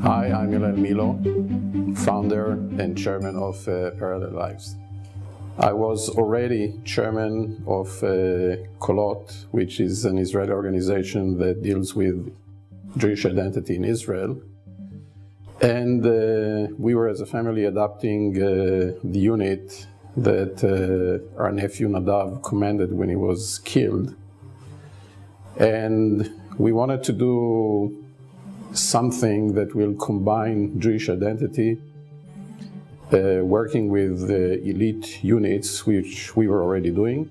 Hi, I'm Milo, founder and chairman of Parallel Lives. I was already chairman of Kolot, which is an Israeli organization that deals with Jewish identity in Israel. And we were, as a family, adopting the unit that our nephew Nadav commanded when he was killed. And we wanted to do something that will combine Jewish identity, working with elite units, which we were already doing,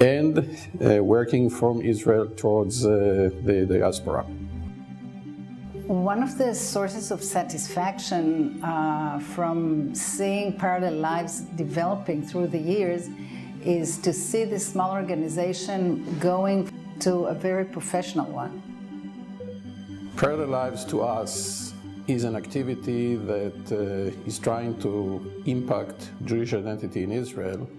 and working from Israel towards the diaspora. One of the sources of satisfaction from seeing Parallel Lives developing through the years is to see this small organization going to a very professional one. Parallel Lives to us is an activity that is trying to impact Jewish identity in Israel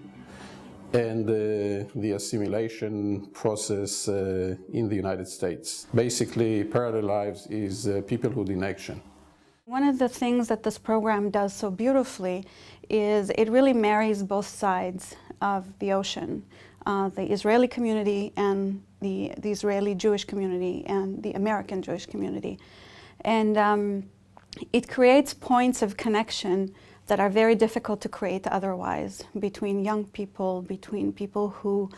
and the assimilation process in the United States. Basically, Parallel Lives is peoplehood in action. One of the things that this program does so beautifully is it really marries both sides of the ocean, the Israeli community and the Israeli Jewish community and the American Jewish community. And it creates points of connection that are very difficult to create otherwise, between young people, between people who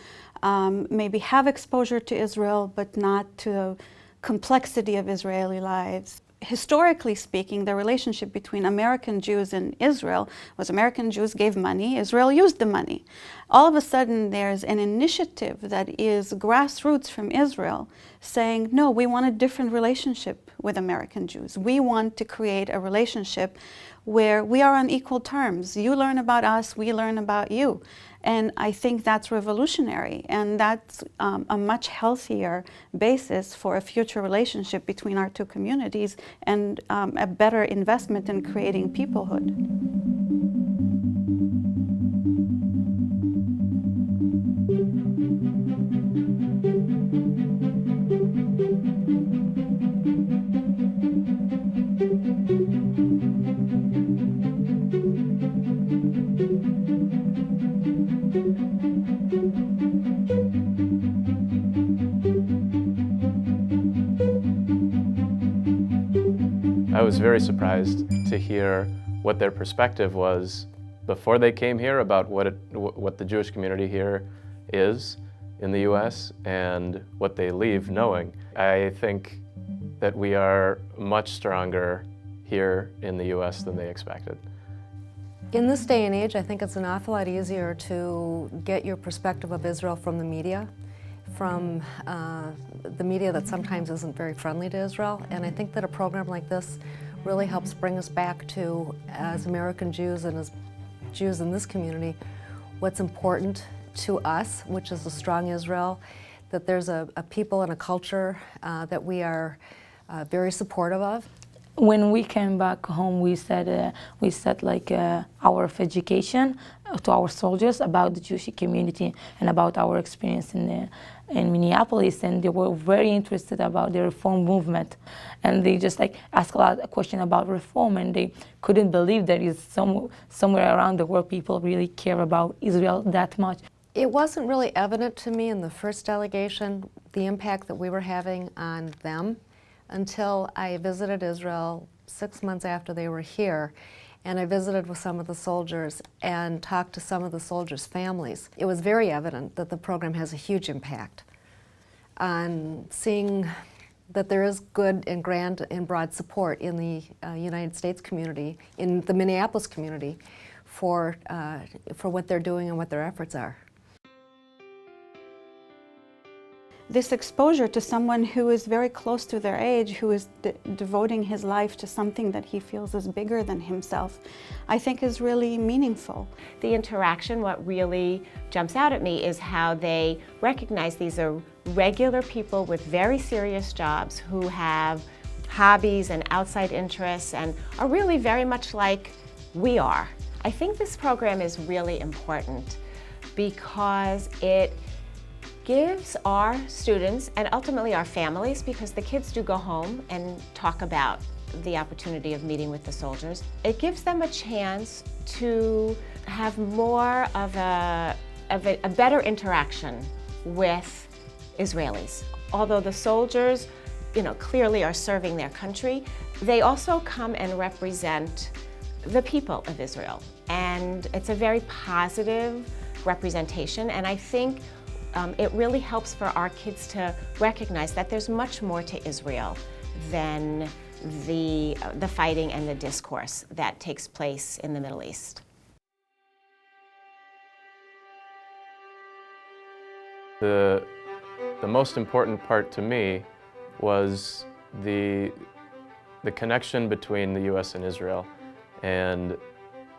maybe have exposure to Israel, but not to the complexity of Israeli lives. Historically speaking, the relationship between American Jews and Israel was American Jews gave money, Israel used the money. All of a sudden, there's an initiative that is grassroots from Israel saying, no, we want a different relationship with American Jews. We want to create a relationship where we are on equal terms. You learn about us, we learn about you. And I think that's revolutionary, and that's a much healthier basis for a future relationship between our two communities and a better investment in creating peoplehood. I was very surprised to hear what their perspective was before they came here about what the Jewish community here is in the U.S. and what they leave knowing. I think that we are much stronger here in the U.S. than they expected. In this day and age, I think it's an awful lot easier to get your perspective of Israel from the media, from the media that sometimes isn't very friendly to Israel. And I think that a program like this really helps bring us back to, as American Jews and as Jews in this community, what's important to us, which is a strong Israel, that there's a people and a culture that we are very supportive of. When we came back home, we set like hour of education to our soldiers about the Jewish community and about our experience in Minneapolis, and they were very interested about the reform movement, and they just like asked a lot of questions about reform, and they couldn't believe there is somewhere around the world people really care about Israel that much. It wasn't really evident to me in the first delegation the impact that we were having on them until I visited Israel 6 months after they were here, and I visited with some of the soldiers and talked to some of the soldiers' families. It was very evident that the program has a huge impact on seeing that there is good and grand and broad support in the United States community, in the Minneapolis community, for what they're doing and what their efforts are. This exposure to someone who is very close to their age, who is devoting his life to something that he feels is bigger than himself, I think is really meaningful. The interaction, what really jumps out at me is how they recognize these are regular people with very serious jobs who have hobbies and outside interests and are really very much like we are. I think this program is really important because it gives our students and ultimately our families, because the kids do go home and talk about the opportunity of meeting with the soldiers, it gives them a chance to have more of a better interaction with Israelis. Although the soldiers, clearly are serving their country, they also come and represent the people of Israel. And it's a very positive representation, and I think it really helps for our kids to recognize that there's much more to Israel than the fighting and the discourse that takes place in the Middle East. The most important part to me was the connection between the U.S. and Israel, and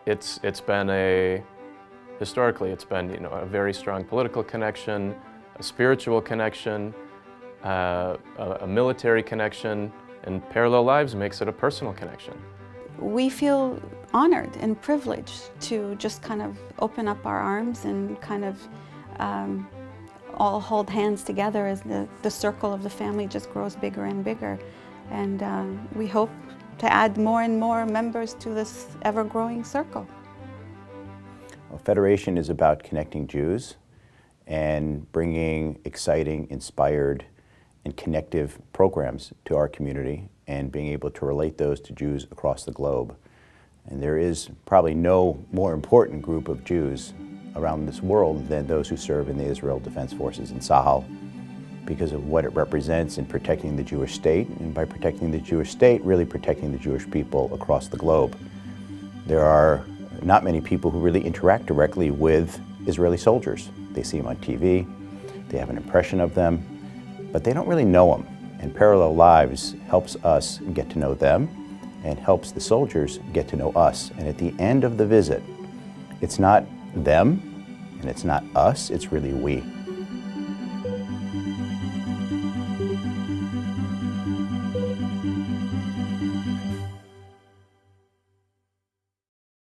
it's been historically it's been a very strong political connection, a spiritual connection, a military connection, and Parallel Lives makes it a personal connection. We feel honored and privileged to just kind of open up our arms and kind of all hold hands together as the circle of the family just grows bigger and bigger. And we hope to add more and more members to this ever-growing circle. Well, Federation is about connecting Jews and bringing exciting, inspired, and connective programs to our community and being able to relate those to Jews across the globe. And there is probably no more important group of Jews around this world than those who serve in the Israel Defense Forces in Tzahal, because of what it represents in protecting the Jewish state, and by protecting the Jewish state, really protecting the Jewish people across the globe. There are not many people who really interact directly with Israeli soldiers. They see them on TV, they have an impression of them, but they don't really know them. And Parallel Lives helps us get to know them and helps the soldiers get to know us. And at the end of the visit, it's not them and it's not us, it's really we.